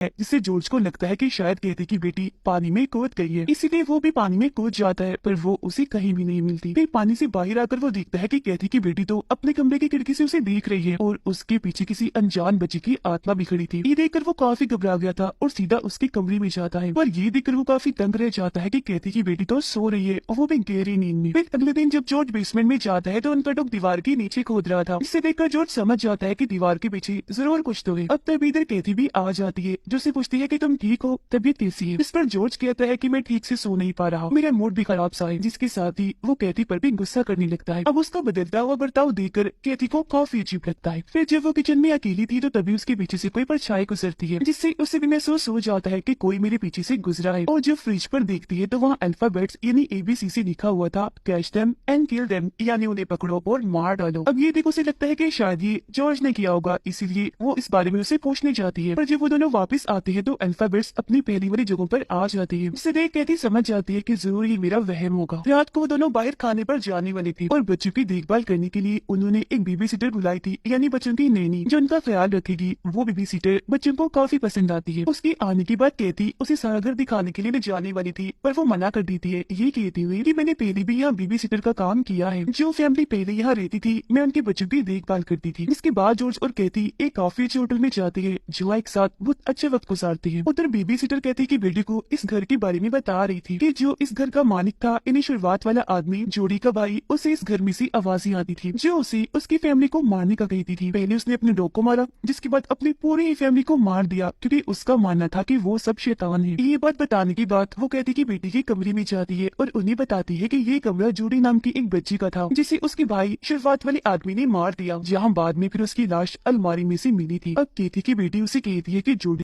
है, जिससे जॉर्ज को लगता है कि शायद कैथी की बेटी पानी में कूद गई है, इसीलिए वो भी पानी में कूद जाता है, पर वो उसे कहीं भी नहीं मिलती। फिर पानी से बाहर आकर वो देखता है कि कैथी की बेटी तो अपने कमरे की खिड़की से उसे देख रही है और उसके पीछे किसी अनजान बच्ची की आत्मा भी खड़ी थी। ये देखकर वो काफी घबरा गया था और सीधा उसके कमरे में जाता है, पर ये देखकर वो काफी तंग रह जाता है कि कैथी की बेटी तो सो रही है और वो भी गहरी नींद में। फिर अगले दिन जब जॉर्ज बेसमेंट में जाता है तो उनका डॉग दीवार के नीचे खोद रहा था, जिसे देखकर जॉर्ज समझ जाता है कि दीवार के पीछे जरूर कुछ तो है। अब तभी इधर कैथी भी आ जाती है, जो उसे पूछती है कि तुम ठीक हो, तबीयत कैसी है। इस पर जॉर्ज कहता है कि मैं ठीक से सो नहीं पा रहा, मेरा मूड भी खराब सा है, जिसके साथ ही वो कैथी पर भी गुस्सा करने लगता है। अब उसका बदलता हुआ बर्ताव देखकर कैथी को काफी अजीब लगता है। फिर जब वो किचन में अकेली थी तो तभी उसके पीछे से कोई परछाई गुजरती है, जिससे उसे भी महसूस हो जाता है कि कोई मेरे पीछे से गुजरा है। और जब फ्रिज पर देखती है तो वहाँ अल्फाबेट्स यानी ABC से लिखा हुआ था, catch them and kill them, यानी उन्हें पकड़ो और मार डालो। अब ये देख उसे लगता है कि शायद ये जॉर्ज ने किया होगा, इसीलिए वो इस बारे में उसे पूछने जाती है। पर जब वो दोनों वापस आते हैं तो अल्फाबेट्स अपनी पहली वाली जगहों पर आ जाती है, जिसे देख कैथी समझ जाती है कि जरूर ये मेरा वहम होगा। रात को वो दोनों बाहर खाने पर जाने वाली थी और बच्चों की देखभाल करने के लिए उन्होंने एक बेबी सिटर बुलाई थी, यानी बच्चों की नैनी, जो उनका ख्याल रखेगी। वो बेबी सिटर बच्चों को काफी पसंद आती है। उसके आने के बाद कैथी उसे सारा घर दिखाने के लिए ले जाने वाली थी, पर वो मना कर देती है, ये कहती हुई कि मैंने पहले भी यहाँ बेबी सिटर का काम किया है। जो फैमिली पहले यहाँ रहती थी मैं उनके बच्चों की देखभाल करती थी। इसके बाद जॉर्ज और कैथी एक काफी अच्छे होटल में जाती है, जो एक साथ बहुत अच्छे वक्त गुजारती है। उधर बेबी सिटर कैथी की बेटी को इस घर के बारे में बता रही थी कि जो इस घर का मालिक था, यानी शुरुआत वाला आदमी जोड़ी का भाई, उसे इस घर में से आवाजें आती थी जो उसे उसकी फैमिली को मारने का कहती थी। पहले उसने अपने डॉग को मारा, जिसके बाद अपनी पूरी फैमिली को मार दिया, क्योंकि उसका मानना था कि वो सब शैतान है। ये बात बताने के बाद वो कैथी की बेटी के कमरे में जाती है और उन्हें बताती है कि ये कमरा जोड़ी नाम की एक बच्ची का था, जिसे उसके भाई शुरुआत वाले आदमी ने मार दिया, जहाँ बाद में फिर उसकी लाश अलमारी में से मिली थी। अब कैथी की बेटी उसे कहती है कि जोड़ी